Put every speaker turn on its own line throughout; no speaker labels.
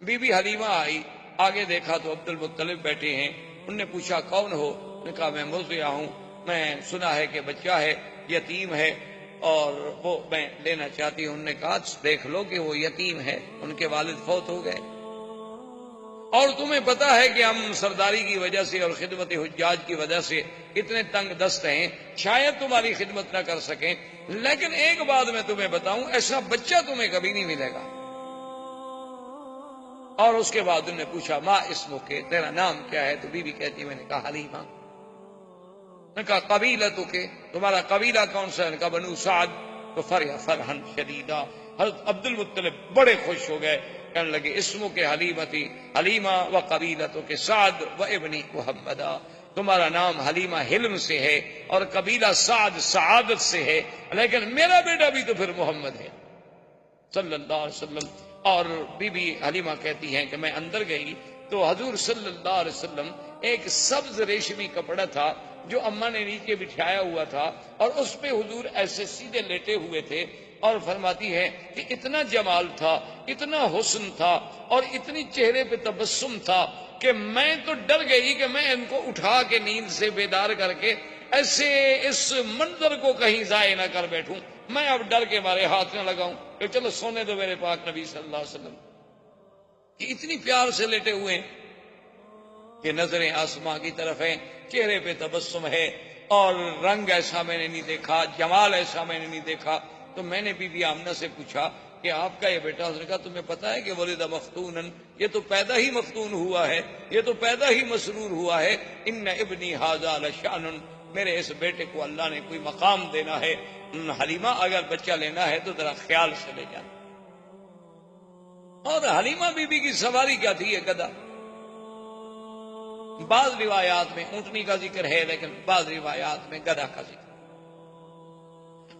Be be Halima آئی، آگے دیکھا تو عبد المطلب بیٹھے ہیں. انہوں نے پوچھا کون ہو؟ انہوں نے کہا میں مرضیہ ہوں، میں سنا ہے کہ بچہ ہے، یتیم ہے، اور وہ میں لینا چاہتی ہوں. انہوں نے کہا دیکھ لو کہ وہ یتیم ہے، ان کے والد فوت ہو گئے، اور تمہیں پتا ہے کہ ہم سرداری کی وجہ سے اور خدمت حجاج کی وجہ سے اتنے تنگ دست ہیں، شاید تمہاری خدمت نہ کر سکیں، لیکن ایک بات میں تمہیں بتاؤں، ایسا بچہ تمہیں کبھی نہیں ملے گا. اور اس کے بعد انہوں نے پوچھا ما اسمک، تیرا نام کیا ہے؟ تو بی بی کہتی ہے میں نے کہا حلیمہ. نے کہا قبیلتو کے، تمہارا قبیلہ کون سا ہے؟ نے کہا بنو سعد. تو فرحن شدیدہ، حضرت عبد المطلب بڑے خوش ہو گئے، کہنے لگے اسمو کے حلیمتی حلیمہ و قبیلتو کے سعد و ابنی محمدہ، تمہارا نام حلیمہ حلم سے ہے اور قبیلہ سعد سعادت سے ہے، لیکن میرا بیٹا بھی تو پھر محمد ہے صلی اللہ علیہ وسلم. اور بی بی حلیمہ کہتی ہیں کہ میں اندر گئی تو حضور صلی اللہ علیہ وسلم ایک سبز ریشمی کپڑا تھا جو اماں نے نیچے بچھایا ہوا تھا، اور اس پہ حضور ایسے سیدھے لیٹے ہوئے تھے، اور فرماتی ہے کہ اتنا جمال تھا، اتنا حسن تھا، اور اتنی چہرے پہ تبسم تھا کہ میں تو ڈر گئی کہ میں ان کو اٹھا کے نیند سے بیدار کر کے ایسے اس منظر کو کہیں ضائع نہ کر بیٹھوں. میں اب ڈر کے مارے ہاتھ نہ لگاؤں کہ چلو سونے دو میرے پاک نبی صلی اللہ علیہ وسلم، کہ اتنی پیار سے لیٹے ہوئے ہیں کہ نظریں آسماں کی طرف ہیں، چہرے پہ تبسم ہے، اور رنگ ایسا میں نے نہیں دیکھا، جمال ایسا میں نے نہیں دیکھا. تو میں نے بی بی آمنہ سے پوچھا کہ آپ کا یہ بیٹا؟ اس نے کہا تمہیں پتا ہے کہ ولد مفتونن، یہ تو پیدا ہی مفتون ہوا ہے، یہ تو پیدا ہی مسرور ہوا ہے. ان ابنی ھذا لشأن، میرے اس بیٹے کو اللہ نے کوئی مقام دینا ہے. حلیمہ اگر بچہ لینا ہے تو ذرا خیال سے لے جانا. اور حلیمہ بی بی کی سواری کیا تھی؟ یہ گدھا. بعض روایات میں اونٹنی کا ذکر ہے، لیکن بعض روایات میں گدھا کا ذکر.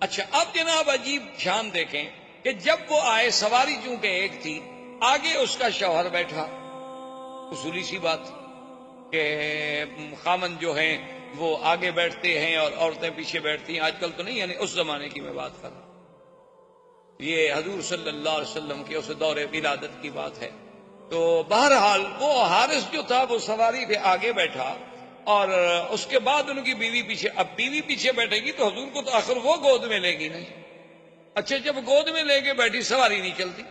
اچھا اب جناب عجیب شان دیکھیں کہ جب وہ آئے، سواری چونکہ ایک تھی، آگے اس کا شوہر بیٹھا. اصولی سی بات تھی کہ خامن جو ہیں وہ آگے بیٹھتے ہیں اور عورتیں پیچھے بیٹھتی ہیں. آج کل تو نہیں، یعنی اس زمانے کی میں بات کر رہا ہوں، یہ حضور صلی اللہ علیہ وسلم کے اس دور ولادت کی بات ہے. تو بہرحال وہ حارث جو تھا وہ سواری پہ آگے بیٹھا، اور اس کے بعد ان کی بیوی پیچھے. اب بیوی پیچھے بیٹھے گی تو حضور کو تو آخر وہ گود میں لے گی نہیں. اچھا جب گود میں لے کے بیٹھی، سواری نہیں چلتی،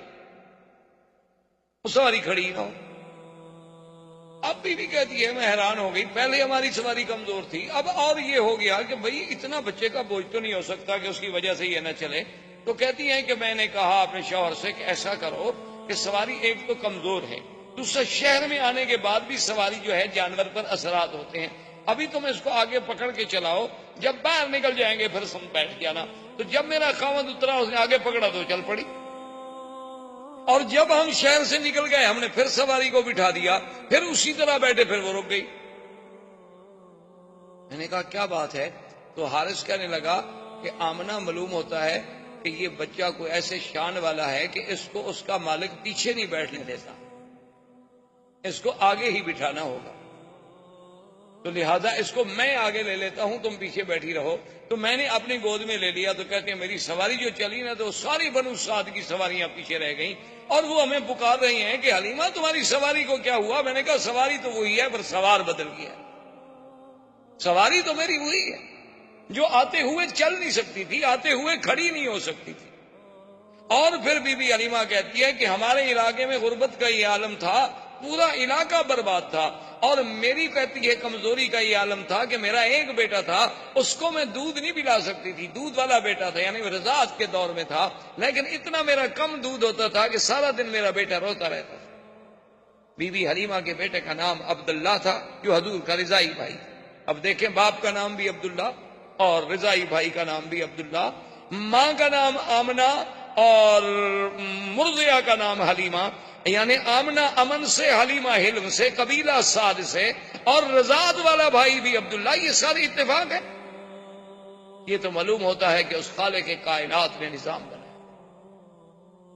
وہ سواری کھڑی نہ ہو. اب بیوی کہتی ہے میں حیران ہو گئی، پہلے ہماری سواری کمزور تھی، اب اور یہ ہو گیا کہ بھئی اتنا بچے کا بوجھ تو نہیں ہو سکتا کہ اس کی وجہ سے یہ نہ چلے. تو کہتی ہیں کہ میں نے کہا اپنے شوہر سے کہ ایسا کرو کہ سواری ایک تو کمزور ہے، دوسرا شہر میں آنے کے بعد بھی سواری جو ہے جانور پر اثرات ہوتے ہیں، ابھی تم اس کو آگے پکڑ کے چلاؤ، جب باہر نکل جائیں گے پھر سم بیٹھ جانا. تو جب میرا خاوند اترا، اس نے آگے پکڑا تو چل پڑی، اور جب ہم شہر سے نکل گئے ہم نے پھر سواری کو بٹھا دیا، پھر اسی طرح بیٹھے، پھر وہ رک گئی. میں نے کہا کیا بات ہے؟ تو حارث کہنے لگا کہ آمنہ معلوم ہوتا ہے کہ یہ بچہ کوئی ایسے شان والا ہے کہ اس کو اس کا مالک پیچھے نہیں بیٹھنے دیتا، اس کو آگے ہی بٹھانا ہوگا، تو لہذا اس کو میں آگے لے لیتا ہوں، تم پیچھے بیٹھی رہو. تو میں نے اپنی گود میں لے لیا. تو کہتے ہیں میری سواری جو چلی نا تو ساری بنو سعد کی سواریاں پیچھے رہ گئیں، اور وہ ہمیں پکار رہی ہیں کہ حلیمہ تمہاری سواری کو کیا ہوا؟ میں نے کہا سواری تو وہی ہے، پر سوار بدل گیا. سواری تو میری وہی ہے جو آتے ہوئے چل نہیں سکتی تھی، آتے ہوئے کھڑی نہیں ہو سکتی تھی. اور پھر بی بی حلیمہ کہتی ہے کہ ہمارے علاقے میں غربت کا یہ عالم تھا، پورا علاقہ برباد تھا، اور میری کہتی ہے کمزوری کا یہ عالم تھا کہ میرا ایک بیٹا تھا، اس کو میں دودھ نہیں پلا سکتی تھی، دودھ والا بیٹا تھا، یعنی رضاعت کے دور میں تھا، لیکن اتنا میرا کم دودھ ہوتا تھا کہ سارا دن میرا بیٹا روتا رہتا تھا. بی بی حلیمہ کے بیٹے کا نام عبداللہ تھا، جو حضور کا رضائی بھائی. اب دیکھیں باپ کا نام بھی عبداللہ اور رضائی بھائی کا نام بھی عبداللہ، ماں کا نام آمنہ اور مرضیہ کا نام حلیمہ، یعنی آمنہ امن سے، حلیمہ حلم سے، قبیلہ سعد سے، اور رضاعت والا بھائی بھی عبداللہ. یہ سارے اتفاق ہے. یہ تو معلوم ہوتا ہے کہ اس خالق کائنات نے نظام بنایا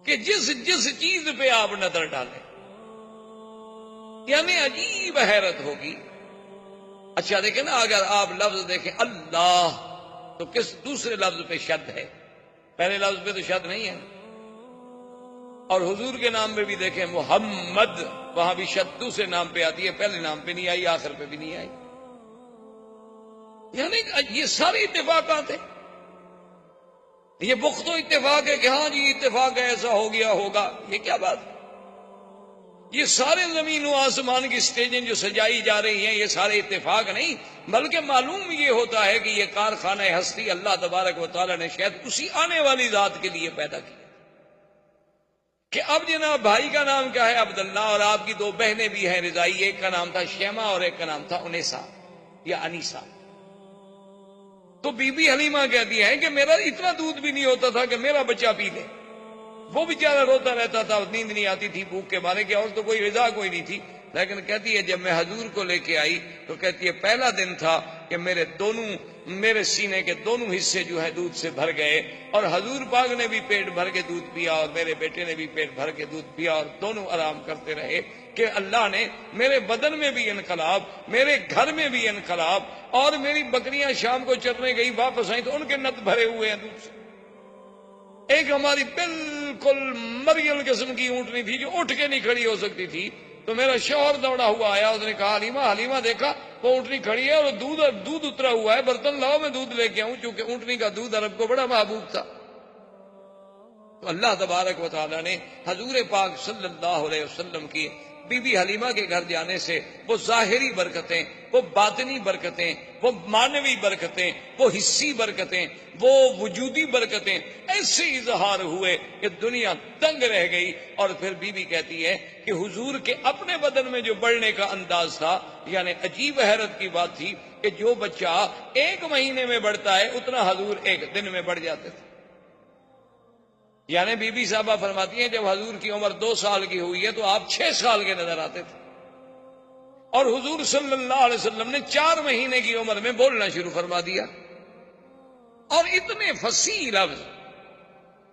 کہ جس جس چیز پہ آپ نظر ڈالیں یعنی عجیب حیرت ہوگی. اچھا دیکھیں نا، اگر آپ لفظ دیکھیں اللہ تو کس دوسرے لفظ پہ شد ہے؟ پہلے لفظ پہ تو شد نہیں ہے. اور حضور کے نام پہ بھی دیکھیں محمد، وہاں بھی شدو سے نام پہ آتی ہے، پہلے نام پہ نہیں آئی، آخر پہ بھی نہیں آئی. یعنی یہ سارے اتفاقات ہیں. یہ بخت و اتفاق ہے کہ ہاں جی اتفاق ہے ایسا ہو گیا ہوگا، یہ کیا بات ہے؟ یہ سارے زمین و آسمان کی سٹیجیں جو سجائی جا رہی ہیں یہ سارے اتفاق نہیں، بلکہ معلوم یہ ہوتا ہے کہ یہ کارخانہ ہستی اللہ تبارک و تعالیٰ نے شاید اسی آنے والی ذات کے لیے پیدا کیا کہ اب جناب بھائی کا نام کیا ہے عبداللہ، اور آپ کی دو بہنیں بھی ہیں رضائی، ایک کا نام تھا شیما اور ایک کا نام تھا انیسا یا انیسا. تو بی بی حلیمہ کہتی ہے کہ میرا اتنا دودھ بھی نہیں ہوتا تھا کہ میرا بچہ پی لے. وہ بیچارہ روتا رہتا تھا، نیند نہیں آتی تھی بھوک کے مارے کہ اور تو کوئی رضا کوئی نہیں تھی. لیکن کہتی ہے جب میں حضور کو لے کے آئی تو کہتی ہے پہلا دن تھا کہ میرے سینے کے دونوں حصے جو ہے دودھ سے بھر گئے، اور حضور پاک نے بھی پیٹ بھر کے دودھ پیا اور میرے بیٹے نے بھی پیٹ بھر کے دودھ پیا، اور دونوں آرام کرتے رہے کہ اللہ نے میرے بدن میں بھی انقلاب، میرے گھر میں بھی انقلاب، اور میری بکریاں شام کو چرنے گئی واپس آئیں تو ان کے نت بھرے ہوئے ہیں دودھ سے. ایک ہماری بالکل مریم قسم کی اونٹنی تھی جو اٹھ کے نہیں کھڑی ہو سکتی تھی، تو میرا شوہر دوڑا ہوا آیا، اس نے کہا حلیمہ دیکھا وہ اونٹنی کھڑی ہے اور دودھ اترا ہوا ہے، برتن لاؤ میں دودھ لے کے آؤں، چونکہ اونٹنی کا دودھ عرب کو بڑا محبوب تھا. تو اللہ تبارک و تعالیٰ نے حضور پاک صلی اللہ علیہ وسلم کی بی بی حلیمہ کے گھر جانے سے وہ ظاہری برکتیں، وہ باطنی برکتیں، وہ معنوی برکتیں، وہ حصی برکتیں، وہ وجودی برکتیں ایسے اظہار ہوئے کہ دنیا دنگ رہ گئی. اور پھر بی بی کہتی ہے کہ حضور کے اپنے بدن میں جو بڑھنے کا انداز تھا، یعنی عجیب حیرت کی بات تھی کہ جو بچہ 1 مہینے میں بڑھتا ہے اتنا حضور 1 دن میں بڑھ جاتے تھے. یعنی بی بی صاحبہ فرماتی ہیں جب حضور کی عمر 2 سال کی ہوئی ہے تو آپ 6 سال کے نظر آتے تھے، اور حضور صلی اللہ علیہ وسلم نے 4 مہینے کی عمر میں بولنا شروع فرما دیا. اور اتنے فصیح لفظ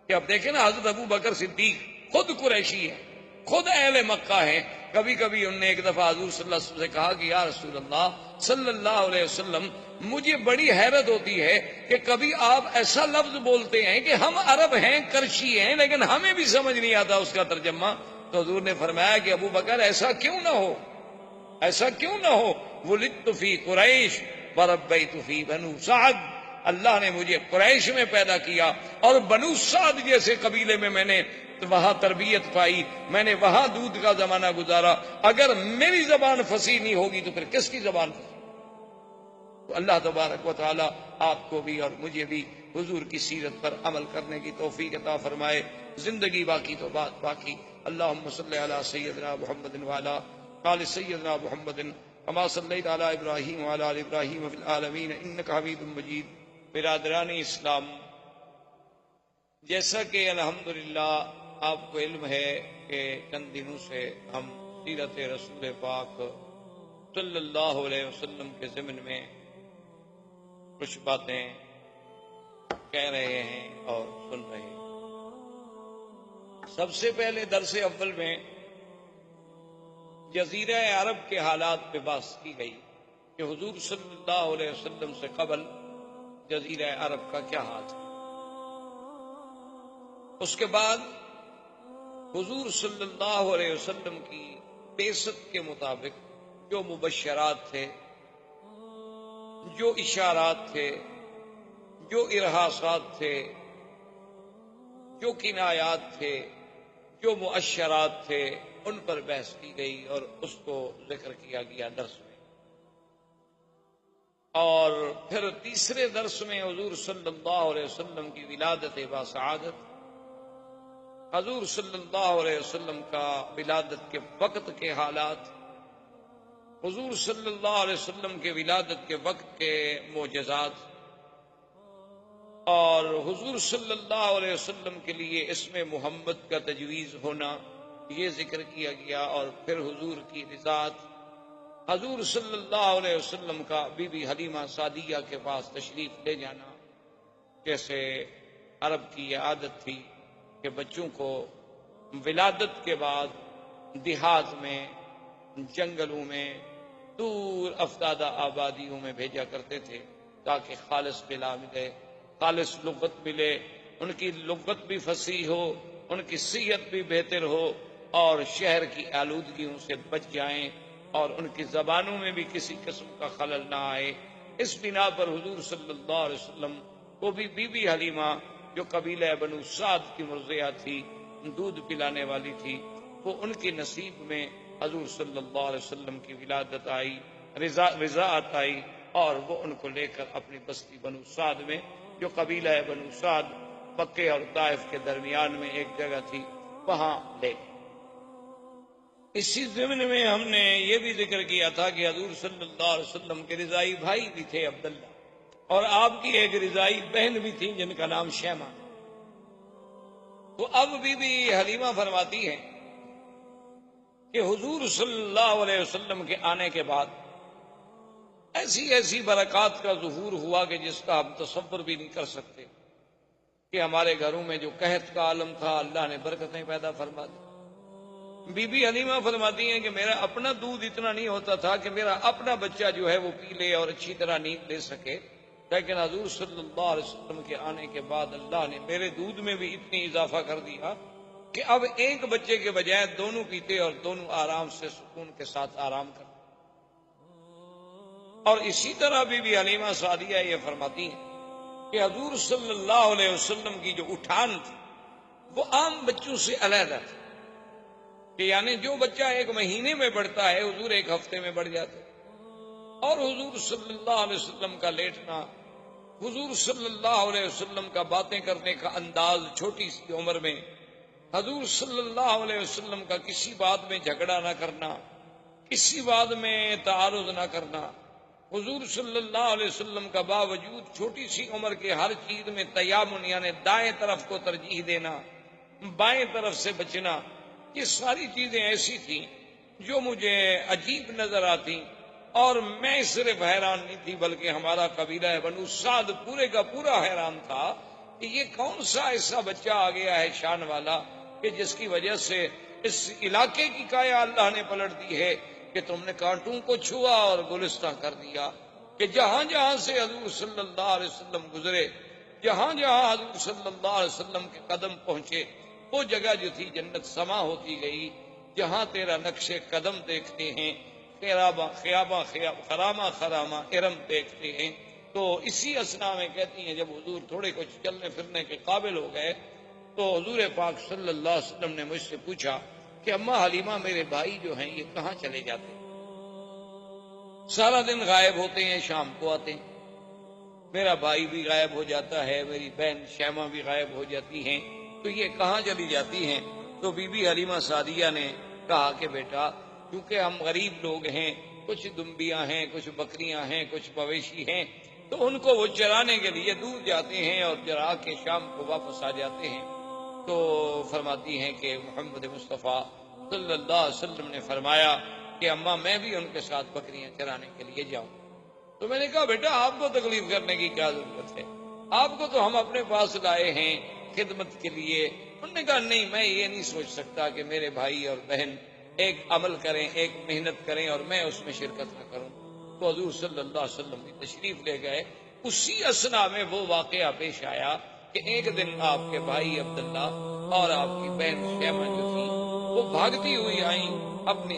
کہ اب دیکھیں نا، حضرت ابو بکر صدیق خود قریشی ہیں، خود اہل مکہ ہیں. کبھی کبھی انہوں نے ایک دفعہ حضور صلی اللہ علیہ وسلم سے کہا کہ یا رسول اللہ صلی اللہ علیہ وسلم، مجھے بڑی حیرت ہوتی ہے کہ کبھی آپ ایسا لفظ بولتے ہیں کہ ہم عرب ہیں، کرشی ہیں، لیکن ہمیں بھی سمجھ نہیں آتا اس کا ترجمہ. تو حضور نے فرمایا کہ ابو بکر ایسا کیوں نہ ہو، ایسا کیوں نہ ہو، ولدت فی قریش وربیت فی بنو سعد، اللہ نے مجھے قریش میں پیدا کیا اور بنو سعد جیسے قبیلے میں نے وہاں تربیت پائی، میں نے وہاں دودھ کا زمانہ گزارا. اگر میری زبان فصیح نہیں ہوگی تو پھر کس کی زبان فصیح؟ تو اللہ تبارک و تعالی آپ کو بھی اور مجھے بھی حضور کی سیرت پر عمل کرنے کی توفیق عطا فرمائے. زندگی باقی تو بات باقی. اللہم صلی علی سیدنا محمد وعلی آل سیدنا محمد کما صلیت علی ابراہیم وعلی آل ابراہیم فی العالمین انک حمید مجید. برادران اسلام، جیسا کہ الحمدللہ آپ کو علم ہے کہ چند دنوں سے ہم سیرت رسول پاک صلی اللہ علیہ وسلم کے ضمن میں کچھ باتیں کہہ رہے ہیں اور سن رہے ہیں. سب سے پہلے درس اول میں جزیرہ عرب کے حالات پہ بات کی گئی کہ حضور صلی اللہ علیہ وسلم سے قبل جزیرہ عرب کا کیا حال تھا. اس کے بعد حضور صلی اللہ علیہ وسلم کی بعثت کے مطابق جو مبشرات تھے، جو اشارات تھے، جو ارہاسات تھے، جو کنایات تھے، جو مؤشرات تھے، ان پر بحث کی گئی اور اس کو ذکر کیا گیا درس میں. اور پھر تیسرے درس میں حضور صلی اللہ علیہ وسلم کی ولادت باسعادت، حضور صلی اللہ علیہ وسلم کا ولادت کے وقت کے حالات، حضور صلی اللہ علیہ وسلم کے ولادت کے وقت کے معجزات، اور حضور صلی اللہ علیہ وسلم کے لیے اسم محمد کا تجویز ہونا، یہ ذکر کیا گیا. اور پھر حضور کی رضاعت، حضور صلی اللہ علیہ وسلم کا بی بی حلیمہ سعدیہ کے پاس تشریف لے جانا. جیسے عرب کی یہ عادت تھی کہ بچوں کو ولادت کے بعد دیہات میں، جنگلوں میں، دور افتادہ آبادیوں میں بھیجا کرتے تھے تاکہ خالص بلا ملے، خالص لغت ملے، ان کی لغت بھی فصیح ہو، ان کی صحت بھی بہتر ہو اور شہر کی آلودگیوں سے بچ جائیں اور ان کی زبانوں میں بھی کسی قسم کا خلل نہ آئے۔ اس بنا پر حضور صلی اللہ علیہ وسلم کو بھی بی بی حلیمہ جو قبیلہ بنو سعد کی مرضیہ تھی، دودھ پلانے والی تھی، وہ ان کی نصیب میں حضور صلی اللہ علیہ وسلم کی ولادت آئی، رضاعت آئی، اور وہ ان کو لے کر اپنی بستی بنو سعد میں، جو قبیلہ بنو سعد مکے اور طائف کے درمیان میں ایک جگہ تھی، وہاں لے گئے۔ اسی ضمن میں ہم نے یہ بھی ذکر کیا تھا کہ حضور صلی اللہ علیہ وسلم کے رضائی بھائی بھی تھے عبداللہ، اور آپ کی ایک رضائی بہن بھی تھی جن کا نام شیمہ۔ تو اب بی بی حلیمہ فرماتی ہیں کہ حضور صلی اللہ علیہ وسلم کے آنے کے بعد ایسی ایسی برکات کا ظہور ہوا کہ جس کا ہم تصور بھی نہیں کر سکتے، کہ ہمارے گھروں میں جو قحط کا عالم تھا اللہ نے برکتیں پیدا فرما دی۔ بی بی حلیمہ فرماتی ہیں کہ میرا اپنا دودھ اتنا نہیں ہوتا تھا کہ میرا اپنا بچہ جو ہے وہ پی لے اور اچھی طرح نیند لے سکے، لیکن حضور صلی اللہ علیہ وسلم کے آنے کے بعد اللہ نے میرے دودھ میں بھی اتنی اضافہ کر دیا کہ اب ایک بچے کے بجائے دونوں پیتے اور دونوں آرام سے سکون کے ساتھ آرام کرتے۔ اور اسی طرح بی بی حلیمہ سعدیہ یہ فرماتی ہیں کہ حضور صلی اللہ علیہ وسلم کی جو اٹھان تھی وہ عام بچوں سے علیحدہ تھی، کہ یعنی جو بچہ ایک مہینے میں بڑھتا ہے حضور ایک ہفتے میں بڑھ جاتا ہے، اور حضور صلی اللہ علیہ وسلم کا لیٹنا، حضور صلی اللہ علیہ وسلم کا باتیں کرنے کا انداز چھوٹی سی عمر میں، حضور صلی اللہ علیہ وسلم کا کسی بات میں جھگڑا نہ کرنا، کسی بات میں تعارض نہ کرنا، حضور صلی اللہ علیہ وسلم کا باوجود چھوٹی سی عمر کے ہر چیز میں تیامن یعنی دائیں طرف کو ترجیح دینا، بائیں طرف سے بچنا، یہ ساری چیزیں ایسی تھیں جو مجھے عجیب نظر آتی، اور میں صرف حیران نہیں تھی بلکہ ہمارا قبیلہ بنو سعد پورے کا پورا حیران تھا کہ یہ کون سا ایسا بچہ آ گیا ہے شان والا کہ جس کی وجہ سے اس علاقے کی کایا اللہ نے پلٹ دی ہے، کہ تم نے کانٹوں کو چھوا اور گلستہ کر دیا، کہ جہاں جہاں سے حضور صلی اللہ علیہ وسلم گزرے، جہاں جہاں حضور صلی اللہ علیہ وسلم کے قدم پہنچے، وہ جگہ جو تھی جنت سما ہوتی گئی۔ جہاں تیرا نقش قدم دیکھتے ہیں، خرامہ خرامہ ارم دیکھتے ہیں۔ تو اسی اسنا میں کہتی ہیں جب حضور تھوڑے کچھ چلنے پھرنے کے قابل ہو گئے تو حضور پاک صلی اللہ علیہ وسلم نے مجھ سے پوچھا کہ اماں حلیمہ میرے بھائی جو ہیں یہ کہاں چلے جاتے ہیں؟ سارا دن غائب ہوتے ہیں، شام کو آتے ہیں، میرا بھائی بھی غائب ہو جاتا ہے، میری بہن شیمہ بھی غائب ہو جاتی ہیں، تو یہ کہاں چلی جاتی ہیں؟ تو بی بی حلیمہ سعدیہ نے کہا کہ بیٹا کیونکہ ہم غریب لوگ ہیں، کچھ دمبیاں ہیں، کچھ بکریاں ہیں، کچھ مویشی ہیں، تو ان کو وہ چرانے کے لیے دور جاتے ہیں اور چرا کے شام کو واپس آ جاتے ہیں۔ تو فرماتی ہیں کہ محمد مصطفیٰ صلی اللہ علیہ وسلم نے فرمایا کہ اماں میں بھی ان کے ساتھ بکریاں چرانے کے لیے جاؤں۔ تو میں نے کہا بیٹا آپ کو تکلیف کرنے کی کیا ضرورت ہے، آپ کو تو ہم اپنے پاس لائے ہیں خدمت کے لیے۔ انہوں نے کہا نہیں، میں یہ نہیں سوچ سکتا کہ میرے بھائی اور بہن ایک عمل کریں، ایک محنت کریں اور میں اس میں شرکت نہ کروں۔ تو حضور صلی اللہ علیہ وسلم بھی تشریف لے گئے۔ اسی اسنا میں وہ واقعہ پیش آیا کہ ایک دن آپ کے بھائی عبداللہ اور آپ کی بہن شیمہ جو تھی وہ بھاگتی ہوئی آئیں اپنی